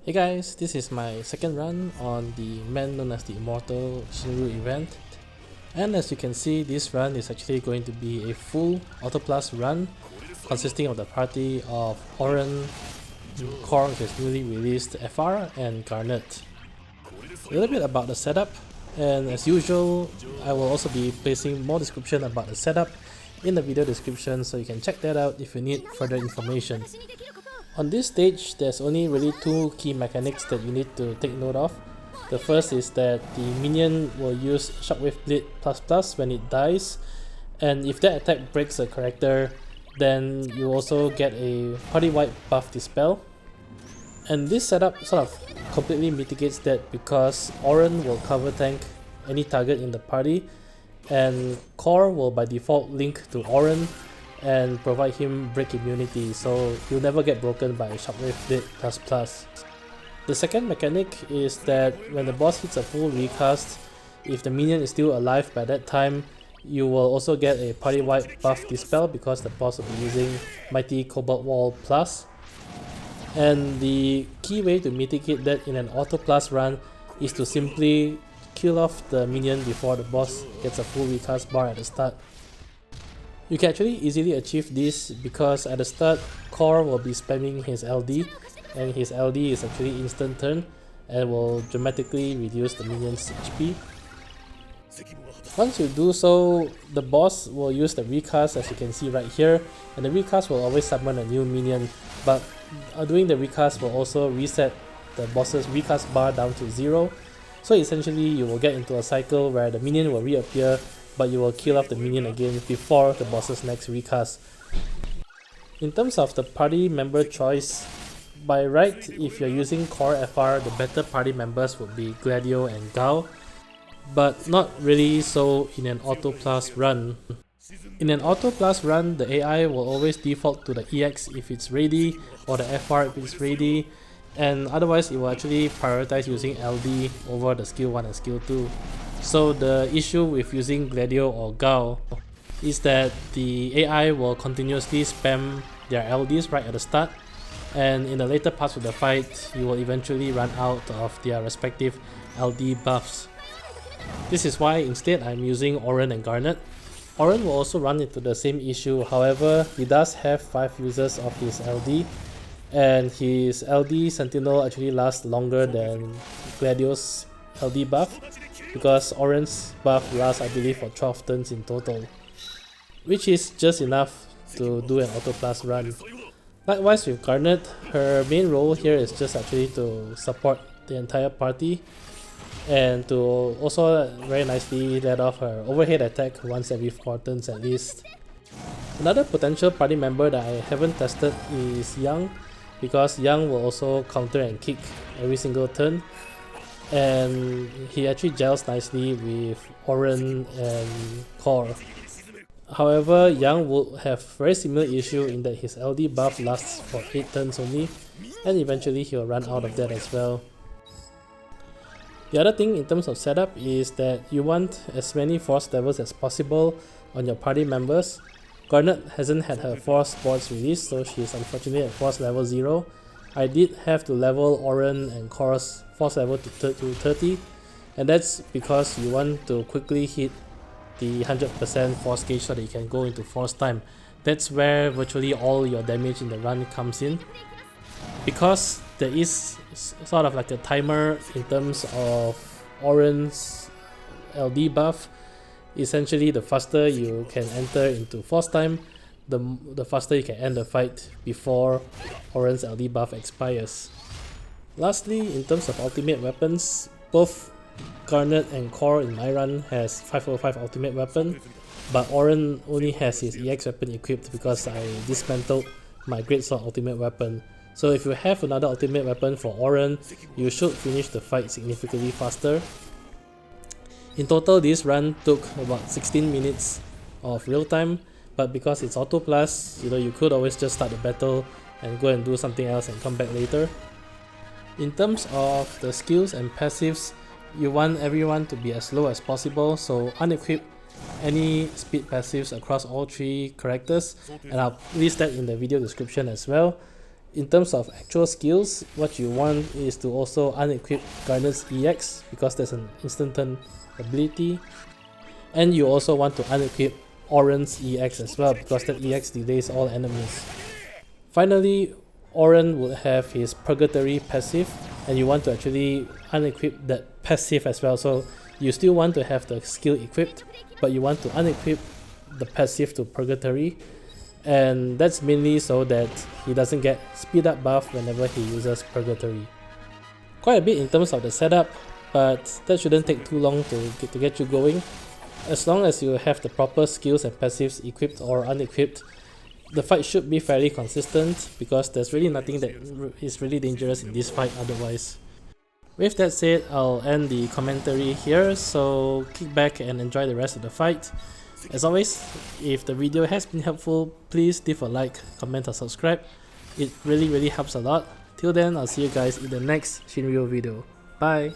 Hey guys, this is my second run on the man known as the Immortal Shinryu event, and as you can see, this run is actually going to be a full Auto Plus run consisting of the party of Auron, Cor with his newly released FR, and Garnet. A little bit about the setup, and as usual, I will also be placing more description about the setup in the video description, so you can check that out if you need further information. On this stage, there's only really two key mechanics that you need to take note of. The first is that the minion will use Shockwave Blade ++ when it dies, and if that attack breaks a character, then you also get a party-wide buff dispel. And this setup sort of completely mitigates that because Auron will cover tank any target in the party, and Cor will by default link to Auron and provide him break immunity, so he'll never get broken by Shockwave Blade ++. The second mechanic is that when the boss hits a full recast, if the minion is still alive by that time, you will also get a party-wide buff dispel because the boss will be using Mighty Cobalt Wall Plus. And the key way to mitigate that in an Auto Plus run is to simply kill off the minion before the boss gets a full recast bar at the start. You can actually easily achieve this because at the start, Cor will be spamming his LD, and his LD is actually instant turn and will dramatically reduce the minion's HP. Once you do so, the boss will use the recast as you can see right here, and the recast will always summon a new minion, but doing the recast will also reset the boss's recast bar down to 0. So essentially you will get into a cycle where the minion will reappear, but you will kill off the minion again before the boss's next recast. In terms of the party member choice, by right, if you're using Cor FR, the better party members would be Gladio and Gao, but not really so in an Auto Plus run. In an Auto Plus run, the AI will always default to the EX if it's ready, or the FR if it's ready, and otherwise it will actually prioritize using LD over the skill 1 and skill 2. So the issue with using Gladio or Gao is that the AI will continuously spam their LDs right at the start, and in the later parts of the fight, you will eventually run out of their respective LD buffs. This is why instead I'm using Auron and Garnet. Auron will also run into the same issue, however he does have 5 uses of his LD, and his LD Sentinel actually lasts longer than Gladio's LD buff, because Auron's buff lasts I believe for 12 turns in total, which is just enough to do an Auto Plus run. Likewise with Garnet, her main role here is just actually to support the entire party and to also very nicely let off her overhead attack once every 4 turns at least. Another potential party member that I haven't tested is Yang, because Yang will also counter and kick every single turn, and he actually gels nicely with Auron and Cor. However, Yang will have very similar issue in that his LD buff lasts for 8 turns only, and eventually he will run out of that as well. The other thing in terms of setup is that you want as many force levels as possible on your party members. Garnet hasn't had her force boards released, so she is unfortunately at force level 0. I did have to level Auron and Cor's force level to 30, and that's because you want to quickly hit the 100% force gauge so that you can go into force time. That's where virtually all your damage in the run comes in. Because there is sort of like a timer in terms of Auron's LD buff, essentially the faster you can enter into force time, the faster you can end the fight before Auron's LD buff expires. Lastly, in terms of ultimate weapons, both Garnet and Cor in my run has 505 ultimate weapon, but Auron only has his EX weapon equipped because I dismantled my Greatsword ultimate weapon. So if you have another ultimate weapon for Auron, you should finish the fight significantly faster. In total, this run took about 16 minutes of real time, but because it's Auto Plus, you could always just start the battle and go and do something else and come back later. In terms of the skills and passives, you want everyone to be as low as possible, so unequip any speed passives across all 3 characters, and I'll list that in the video description as well. In terms of actual skills, what you want is to also unequip Garnet's EX because there's an instant turn ability, and you also want to unequip Auron's EX as well because that EX delays all enemies. Finally, Auron would have his Purgatory passive, and you want to actually unequip that passive as well. So you still want to have the skill equipped, but you want to unequip the passive to Purgatory, and that's mainly so that he doesn't get speed up buff whenever he uses Purgatory. Quite a bit in terms of the setup, but that shouldn't take too long to get you going. As long as you have the proper skills and passives equipped or unequipped, the fight should be fairly consistent because there's really nothing that is really dangerous in this fight otherwise. With that said, I'll end the commentary here, so kick back and enjoy the rest of the fight. As always, if the video has been helpful, please leave a like, comment or subscribe. It really helps a lot. Till then, I'll see you guys in the next Shinryu video. Bye!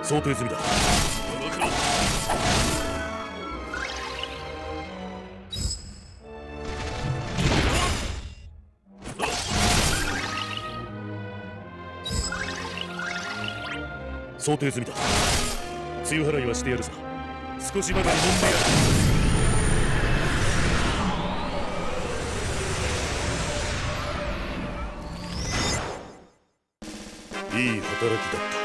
想定済みだ。想定済みだ。梅雨払いはしてやるさ。少しばかり飲んでやる。いい働きだった。